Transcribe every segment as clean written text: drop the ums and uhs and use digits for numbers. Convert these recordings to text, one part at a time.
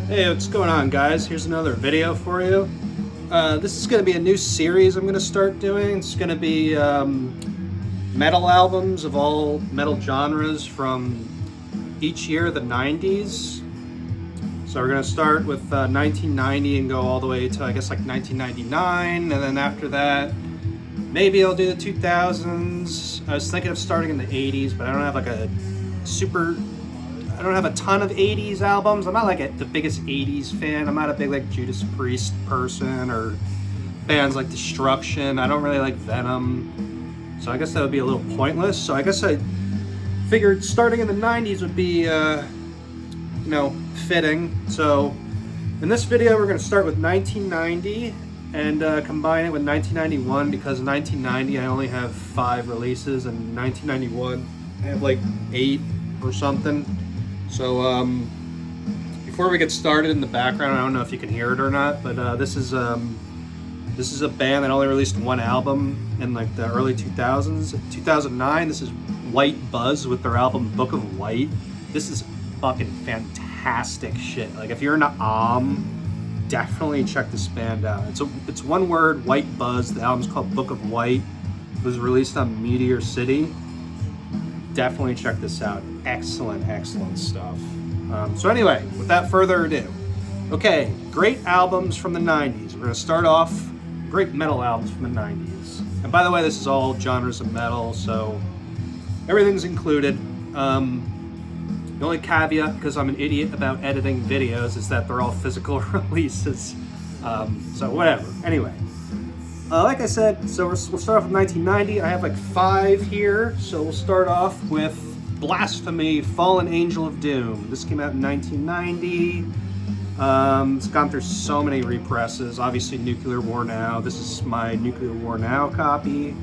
Hey, what's going on, guys? Here's another video for you. This is going to be a new series I'm going to start doing. It's going to be metal albums of all metal genres from each year of the 90s. So we're going to start with 1990 and go all the way to, I guess, like 1999. And then after that, maybe I'll do the 2000s. I was thinking of starting in the 80s, but I don't have like I don't have a ton of 80s albums. I'm not like the biggest 80s fan. I'm not a big like Judas Priest person or bands like Destruction. I don't really like Venom. So I guess that would be a little pointless. So I guess I figured starting in the 90s would be, fitting. So in this video, we're going to start with 1990 and combine it with 1991 because in 1990 I only have 5 releases and 1991 I have like 8 or something. So before we get started, in the background, I don't know if you can hear it or not, but this is a band that only released one album in like the early 2000s. 2009, this is White Buzz with their album Book of Light. This is fucking fantastic shit. Like if you're into definitely check this band out. It's one word, White Buzz. The album's called Book of White. It was released on Meteor City. Definitely check this out. Excellent stuff. So anyway, without further ado, okay, great albums from the 90s. We're going to start off great metal albums from the 90s. And by the way, this is all genres of metal, so everything's included. The only caveat, because I'm an idiot about editing videos, is that they're all physical releases. So whatever. Anyway. Like I said, so we'll start off with 1990. I have like 5 here. So we'll start off with Blasphemy, Fallen Angel of Doom. This came out in 1990. It's gone through so many represses. Obviously, Nuclear War Now. This is my Nuclear War Now copy.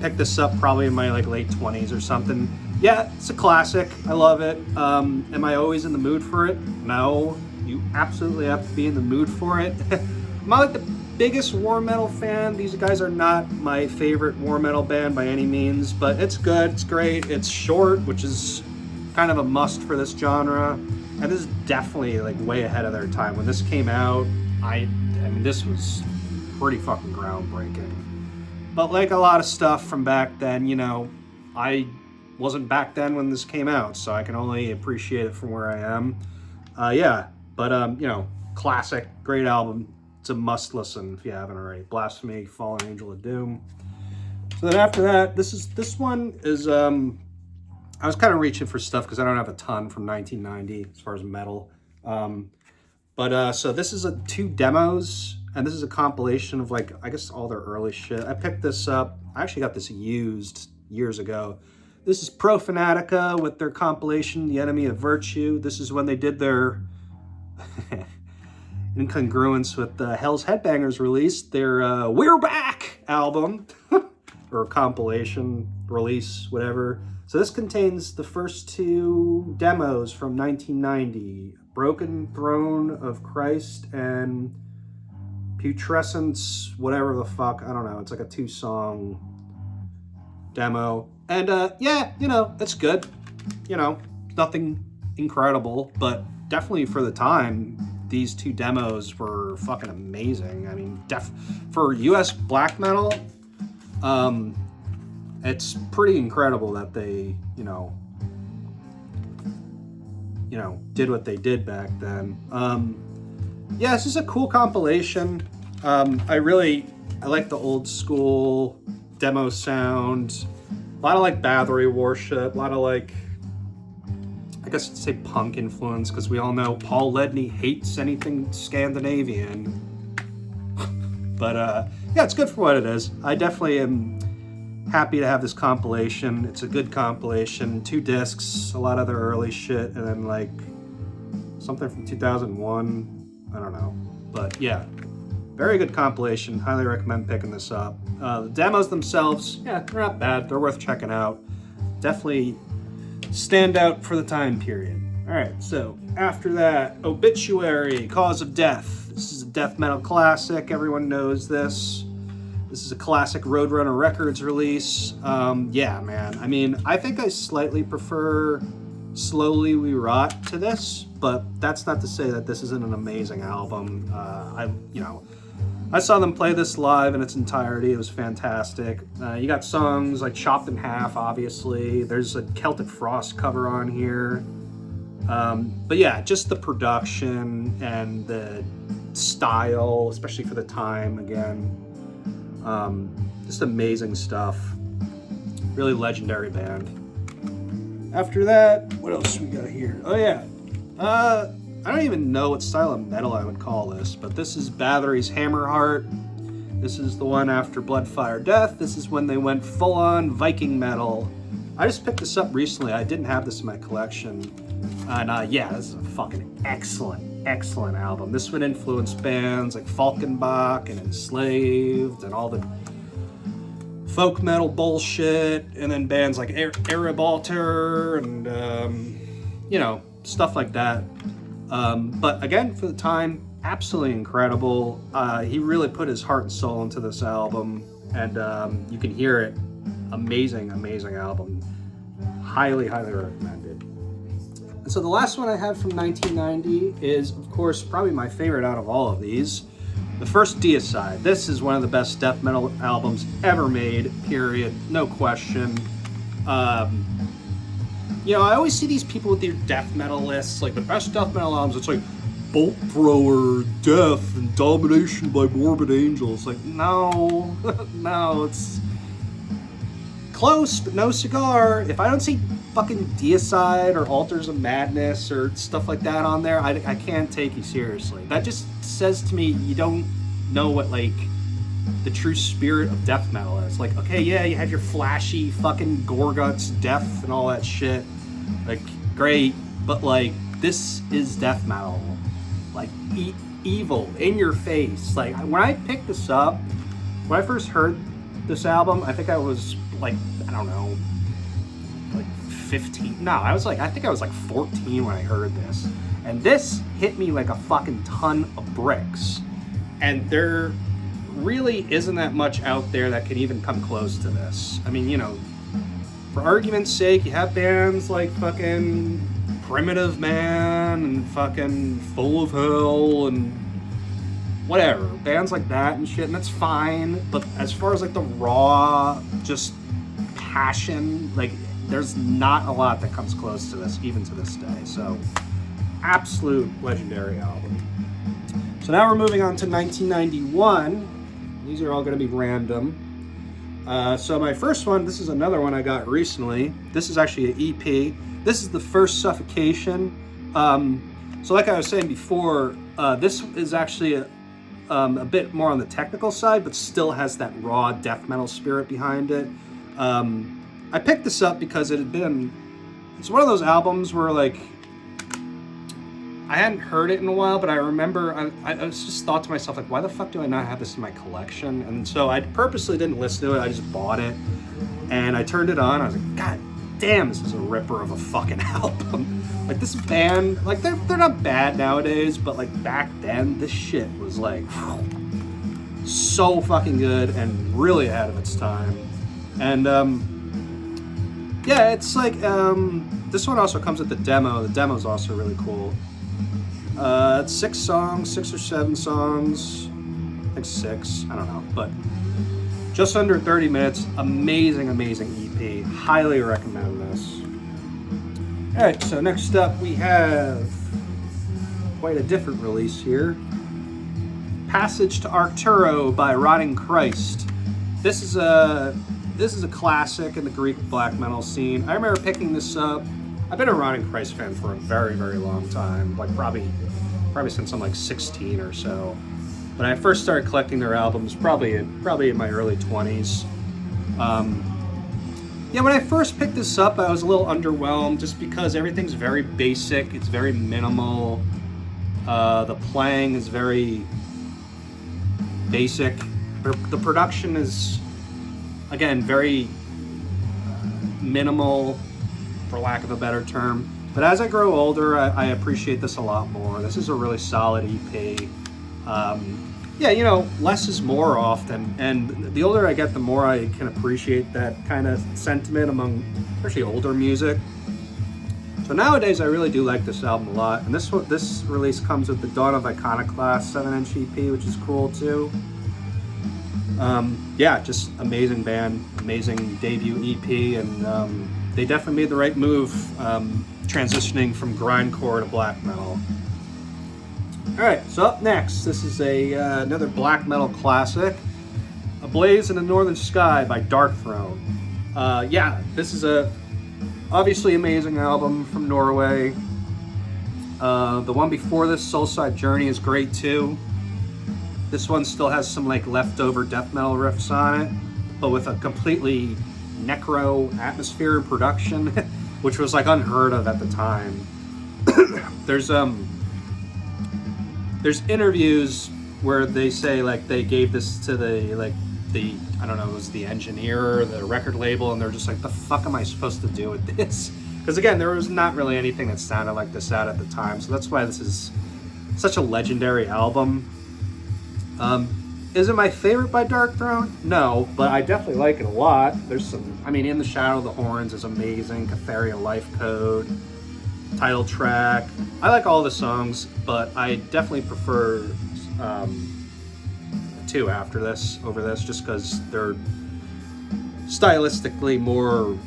Picked this up probably in my like late 20s or something. Yeah, it's a classic. I love it. Am I always in the mood for it? No. You absolutely have to be in the mood for it. I'm not like the biggest war metal fan. These guys are not my favorite war metal band by any means, but it's good, it's great, it's short, which is kind of a must for this genre, and this is definitely like way ahead of their time. When this came out, I mean this was pretty fucking groundbreaking. But like a lot of stuff from back then, I wasn't back then when this came out, so I can only appreciate it from where I am. Classic, great album. It's a must listen if you haven't already. Blasphemy, Fallen Angel of Doom. So then after that, this one is I was kind of reaching for stuff because I don't have a ton from 1990 as far as metal. So this is 2 demos, and this is a compilation of like I guess all their early shit. I picked this up. I actually got this used years ago. This is Profanatica with their compilation The Enemy of Virtue. This is when they did their in congruence with Hell's Headbangers released their We're Back album or compilation release, whatever. So this contains the first 2 demos from 1990, Broken Throne of Christ and Putrescence, whatever the fuck, I don't know. It's like a 2-song demo. And it's good. Nothing incredible, but definitely for the time, these 2 demos were fucking amazing. I mean, for US black metal, it's pretty incredible that they, did what they did back then. This is a cool compilation. I like the old school demo sound. A lot of like Bathory Worship, a lot of like, I guess I'd say punk influence, because we all know Paul Ledney hates anything Scandinavian. But it's good for what it is. I definitely am happy to have this compilation. It's a good compilation. 2 discs, a lot of their early shit, and then like something from 2001. I don't know. But yeah, very good compilation. Highly recommend picking this up. The demos themselves, they're not bad. They're worth checking out. Definitely stand out for the time period. All right, so after that, Obituary, Cause of Death. This is a death metal classic. Everyone knows this. This is a classic Roadrunner Records release. I mean, I think I slightly prefer slowly we rot to this, but that's not to say that this isn't an amazing album. I saw them play this live in its entirety. It was fantastic. You got songs like Chopped in Half, obviously. There's a Celtic Frost cover on here. But yeah, just the production and the style, especially for the time, again. Just amazing stuff. Really legendary band. After that, what else we got here? Oh yeah. I don't even know what style of metal I would call this, but this is Bathory's Hammerheart. This is the one after Blood, Fire, Death. This is when they went full-on Viking metal. I just picked this up recently. I didn't have this in my collection. And yeah, this is a fucking excellent album. This would influence bands like Falkenbach and Enslaved and all the folk metal bullshit, and then bands like Erebaltar and, stuff like that. But again, for the time, absolutely incredible. He really put his heart and soul into this album, and you can hear it. Amazing album. Highly recommended. And so the last one I have from 1990 is, of course, probably my favorite out of all of these. The first Deicide. This is one of the best death metal albums ever made, period. No question. I always see these people with their death metal lists, like the best death metal albums. It's like Bolt Thrower, Death, and Domination by Morbid Angels. Like, no, it's close, but no cigar. If I don't see fucking Deicide or Altars of Madness or stuff like that on there, I can't take you seriously. That just says to me you don't know what, like, the true spirit of death metal is. Like, okay, yeah, you have your flashy fucking Gorguts death and all that shit. Like, great, but like, this is death metal. Like, evil, in your face. Like, when I picked this up, when I first heard this album, I think I was like, I don't know, like 15. No, I think I was like 14 when I heard this. And this hit me like a fucking ton of bricks. And there really isn't that much out there that could even come close to this. I mean, for argument's sake, you have bands like fucking Primitive Man and fucking Full of Hell and whatever, bands like that and shit, and that's fine. But as far as like the raw, just passion, like, there's not a lot that comes close to this, even to this day. So, absolute legendary album. So now we're moving on to 1991. These are all going to be random. So my first one, this is another one I got recently. This is actually an EP. This is the first Suffocation. So like I was saying before, this is actually a bit more on the technical side, but still has that raw death metal spirit behind it. I picked this up because it's one of those albums where, like, I hadn't heard it in a while, but I remember I was just thought to myself, like, why the fuck do I not have this in my collection? And so I purposely didn't listen to it. I just bought it, and I turned it on. I was like, God damn, this is a ripper of a fucking album. Like, this band, like, they're not bad nowadays, but like back then, this shit was like so fucking good and really ahead of its time. And yeah, it's like this one also comes with the demo. The demo's also really cool. It's 6 songs, 6 or 7 songs. I think 6, I don't know, but just under 30 minutes. Amazing EP. Highly recommend this. All right, so next up we have quite a different release here. Passage to Arcturo by Rotting Christ. This is a classic in the Greek black metal scene. I remember picking this up. I've been a Rotting Christ fan for a very, very long time, like probably since I'm like 16 or so. When I first started collecting their albums, probably in my early 20s. Yeah, when I first picked this up, I was a little underwhelmed just because everything's very basic. It's very minimal. The playing is very basic. The production is, again, very minimal, for lack of a better term. But as I grow older, I appreciate this a lot more. This is a really solid EP. Yeah, less is more often. And the older I get, the more I can appreciate that kind of sentiment among especially older music. So nowadays, I really do like this album a lot, and this release comes with the Dawn of Iconoclast 7-inch EP, which is cool too. Yeah, just amazing band, amazing debut EP, and they definitely made the right move transitioning from grindcore to black metal. All right, so up next, this is another black metal classic, "A Blaze in the Northern Sky" by Darkthrone. Yeah, this is a obviously amazing album from Norway. The one before this, Soulside Journey, is great too. This one still has some like leftover death metal riffs on it, but with a completely necro atmosphere and production, which was like unheard of at the time. There's interviews where they say like they gave this to the I don't know, it was the engineer or the record label, and they're just like, the fuck am I supposed to do with this? Because again, there was not really anything that sounded like this out at the time, so that's why this is such a legendary album. Is it my favorite by Darkthrone? No, but I definitely like it a lot. There's some, I mean, In the Shadow of the Horns is amazing, Catharian Life Code, title track. I like all the songs, but I definitely prefer two after this over this, just because they're stylistically more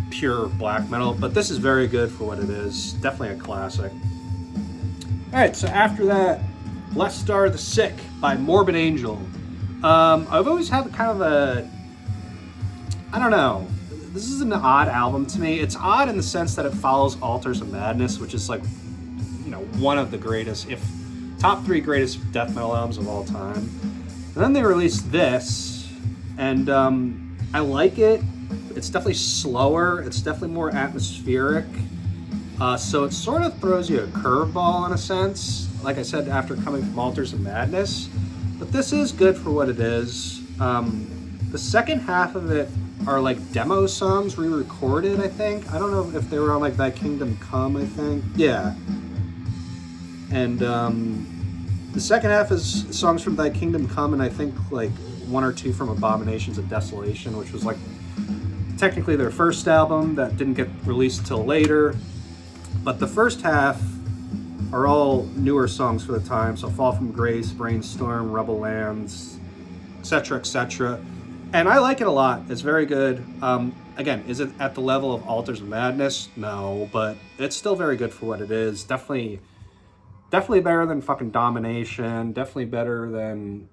pure black metal, but this is very good for what it is. Definitely a classic. All right, so after that, Blessed Are the Sick by Morbid Angel. I've always had kind of a, I don't know, this is an odd album to me. It's odd in the sense that it follows Altars of Madness, which is like, you know, one of the greatest, if top 3 greatest death metal albums of all time. And then they released this, and I like it. It's definitely slower. It's definitely more atmospheric. So it sort of throws you a curveball in a sense, like I said, after coming from Altars of Madness. But this is good for what it is. The second half of it are like demo songs re-recorded, I think. I don't know if they were on like Thy Kingdom Come, I think. Yeah. And the second half is songs from Thy Kingdom Come, and I think like 1 or 2 from Abominations of Desolation, which was like technically their first album that didn't get released till later. But the first half are all newer songs for the time, so Fall from Grace, Brainstorm, Rebel Lands, etc., etc. And I like it a lot. It's very good. Again, is it at the level of Altars of Madness? No, but it's still very good for what it is. Definitely better than fucking Domination. Definitely better than,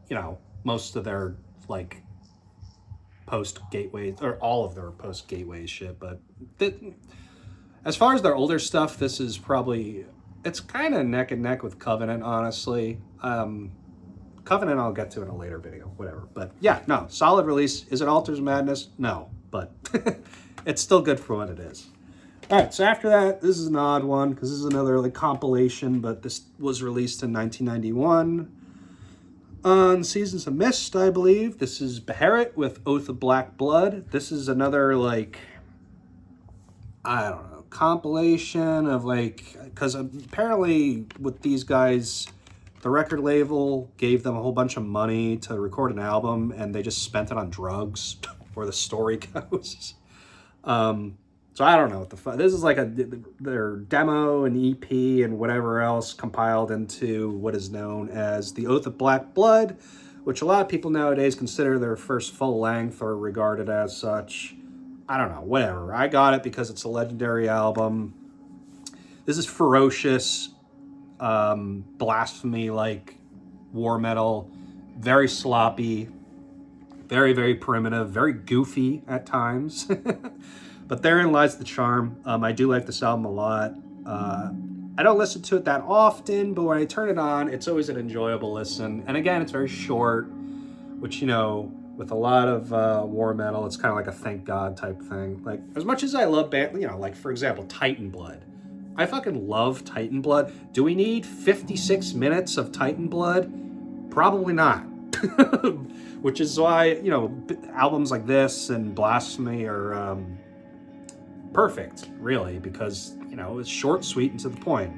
you know, most of their like post-Gateway, or all of their post-Gateway shit. But as far as their older stuff, this is probably, it's kind of neck and neck with Covenant, honestly. Covenant I'll get to in a later video, whatever. But yeah, no, solid release. Is it Altars of Madness? No, but it's still good for what it is. All right, so after that, this is an odd one because this is another like compilation, but this was released in 1991 on Seasons of Mist, I believe. This is Beherit with Oath of Black Blood. This is another like, I don't know, compilation of like, because apparently with these guys, the record label gave them a whole bunch of money to record an album, and they just spent it on drugs, or the story goes. So I don't know what the fuck. This is like their demo and EP and whatever else compiled into what is known as the Oath of Black Blood, which a lot of people nowadays consider their first full length or regarded as such. I don't know, whatever. I got it because it's a legendary album. This is ferocious, blasphemy like war metal, very sloppy, very, very primitive, very goofy at times. But therein lies the charm. I do like this album a lot. I don't listen to it that often, but when I turn it on, it's always an enjoyable listen. And again, it's very short, which, you know, with a lot of war metal, it's kind of like a thank God type thing. Like, as much as I love band, you know, like for example, Titan Blood. I fucking love Titan Blood. Do we need 56 minutes of Titan Blood? Probably not. Which is why, you know, albums like this and Blasphemy are perfect, really, because, you know, it's short, sweet, and to the point.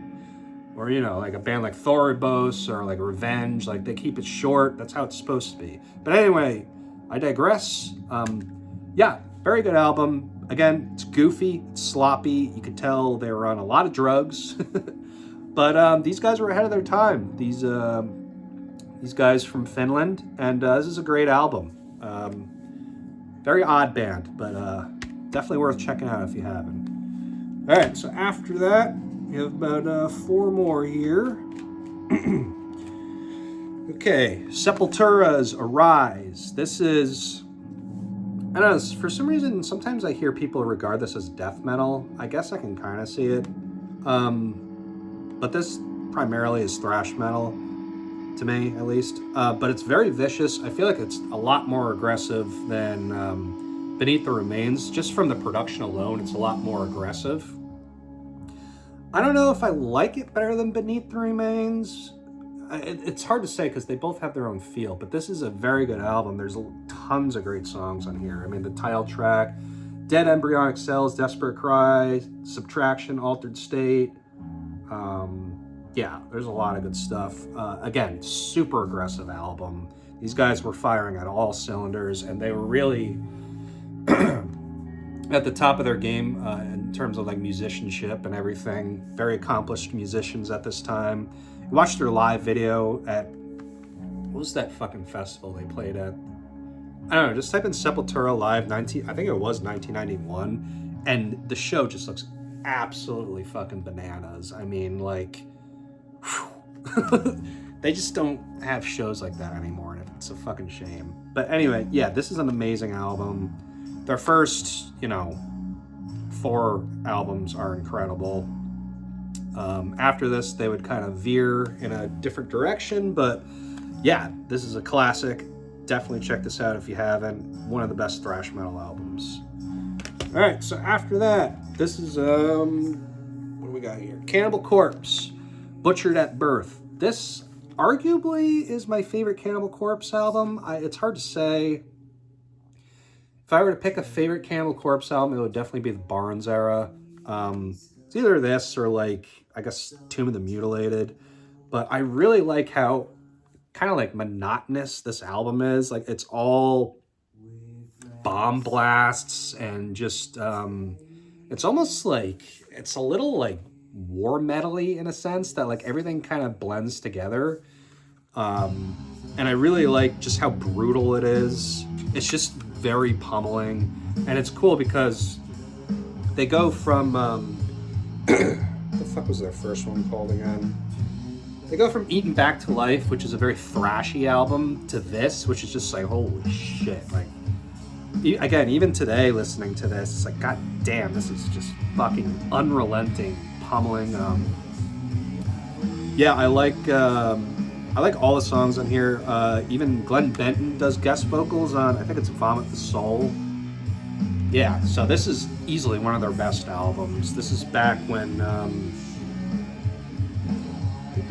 Or, you know, like a band like Thoribos or like Revenge, like they keep it short. That's how it's supposed to be. But anyway, I digress. Yeah, very good album. Again, it's goofy, it's sloppy. You could tell they were on a lot of drugs. But these guys were ahead of their time. These guys from Finland, and this is a great album. Very odd band, but definitely worth checking out if you haven't. All right, so after that, we have about 4 more here. Okay, Sepultura's Arise. This is, I don't know, for some reason, sometimes I hear people regard this as death metal. I guess I can kind of see it. But this primarily is thrash metal, to me at least. But it's very vicious. I feel like it's a lot more aggressive than Beneath the Remains. Just from the production alone, it's a lot more aggressive. I don't know if I like it better than Beneath the Remains. It's hard to say because they both have their own feel, but this is a very good album. There's tons of great songs on here. I mean, the title track, Dead Embryonic Cells, Desperate Cry, Subtraction, Altered State. Yeah, there's a lot of good stuff. Again, super aggressive album. These guys were firing at all cylinders, and they were really at the top of their game in terms of like musicianship and everything. Very accomplished musicians at this time. Watched their live video at, what was that fucking festival they played at? I don't know, just type in Sepultura Live I think it was 1991, and the show just looks absolutely fucking bananas. I mean, like, they just don't have shows like that anymore, and it's a fucking shame. But anyway, yeah, this is an amazing album. Their first, 4 albums are incredible. After this, they would kind of veer in a different direction, but yeah, this is a classic. Definitely check this out if you haven't. One of the best thrash metal albums. All right, so after that, this is, what do we got here? Cannibal Corpse, Butchered at Birth. This arguably is my favorite Cannibal Corpse album. It's hard to say. If I were to pick a favorite Cannibal Corpse album, it would definitely be the Barnes era. It's either this or like, I guess, Tomb of the Mutilated. But I really like how kind of like monotonous this album is. Like, it's all bomb blasts and just, it's almost like, it's a little like war metal-y in a sense that like everything kind of blends together. And I really like just how brutal it is. It's just very pummeling. And it's cool because they go from, what the fuck was their first one called again? They go from Eaten Back to Life, which is a very thrashy album, to this, which is just like, holy shit. Like, again, even today listening to this, it's like, god damn, this is just fucking unrelenting pummeling. Yeah, I like all the songs on here. Even Glenn Benton does guest vocals on, I think it's Vomit the Soul. Yeah, so this is easily one of their best albums. This is back when, I think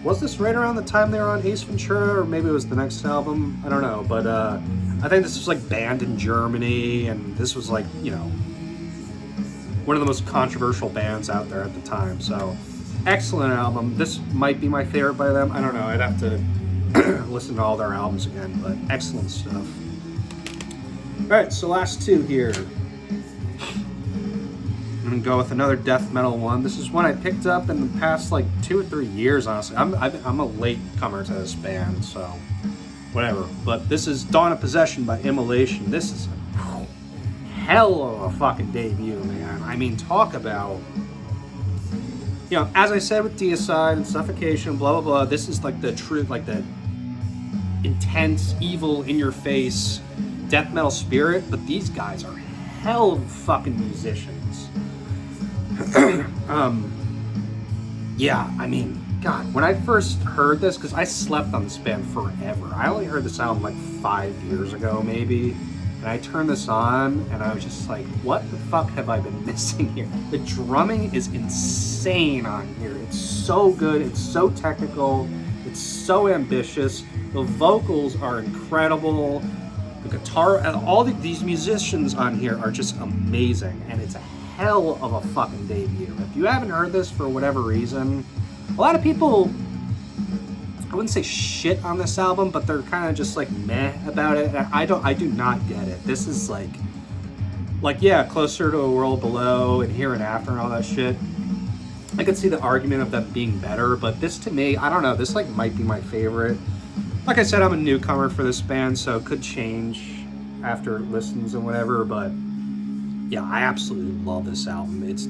was this right around the time they were on Ace Ventura, or maybe it was the next album? I don't know, but I think this was like banned in Germany, and this was like, one of the most controversial bands out there at the time. So, excellent album. This might be my favorite by them. I don't know. I'd have to listen to all their albums again, but excellent stuff. All right, so last 2 here. I'm gonna go with another death metal one. This is one I picked up in the past like 2 or 3 years, honestly. I'm a late comer to this band, so whatever. But this is Dawn of Possession by Immolation. This is a hell of a fucking debut, man. I mean, talk about, as I said with Deicide and Suffocation, blah, blah, blah, this is like the truth, like the intense, evil, in-your-face death metal spirit, but these guys are hell of fucking musicians. Yeah, I mean, God, when I first heard this, because I slept on this band forever. I only heard this album like 5 years ago, maybe. And I turned this on, and I was just like, what the fuck have I been missing here? The drumming is insane on here. It's so good. It's so technical. It's so ambitious. The vocals are incredible. The guitar, all these musicians on here are just amazing. And it's a hell of a fucking debut. If you haven't heard this for whatever reason, a lot of people, I wouldn't say shit on this album, but they're kind of just like meh about it. I do not get it. This is like Like, yeah, Closer to a World Below and Here and After and all that shit, I could see the argument of them being better, but this to me, I don't know, this like might be my favorite. Like I said, I'm a newcomer for this band, so it could change after listens and whatever, but yeah, I absolutely love this album. It's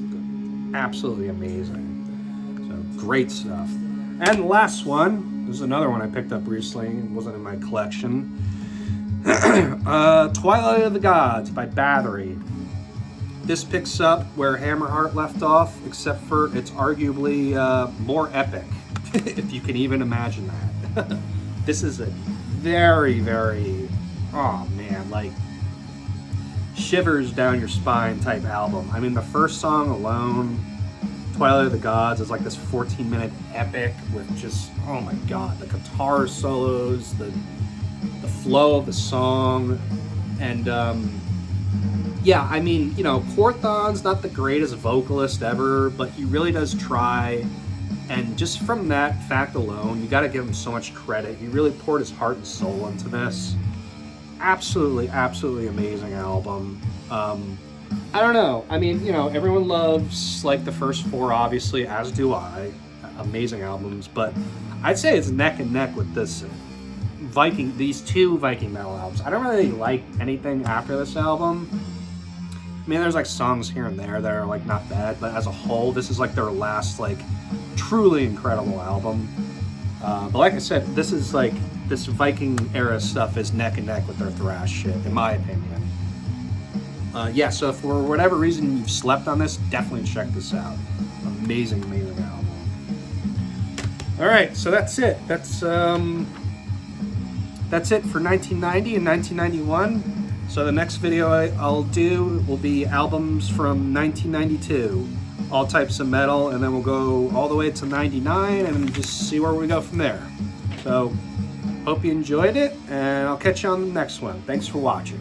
absolutely amazing. So great stuff. And the last one, this is another one I picked up recently, it wasn't in my collection. Twilight of the Gods by Bathory. This picks up where Hammerheart left off, except for it's arguably more epic, if you can even imagine that. This is a very, very, oh man, like shivers down your spine type album. I mean, the first song alone, Twilight of the Gods, is like this 14-minute epic with just, oh my god, the guitar solos, the flow of the song, and yeah, I mean, you know, Quorthon's not the greatest vocalist ever, but he really does try, and just from that fact alone, you gotta give him so much credit. He really poured his heart and soul into this. Absolutely, absolutely amazing album. I don't know, I mean, you know, everyone loves, like, the first four, obviously, as do I. Amazing albums, but I'd say it's neck and neck with this these two Viking metal albums. I don't really like anything after this album. I mean, there's like songs here and there that are like not bad, but as a whole, this is like their last like truly incredible album. But like I said, this is like, this Viking era stuff is neck and neck with their thrash shit, in my opinion. Yeah, so if for whatever reason you've slept on this, definitely check this out. Amazing, amazing album. All right, so that's it. That's it for 1990 and 1991. So the next video I'll do will be albums from 1992, all types of metal, and then we'll go all the way to 99 and just see where we go from there. So hope you enjoyed it, and I'll catch you on the next one. Thanks for watching.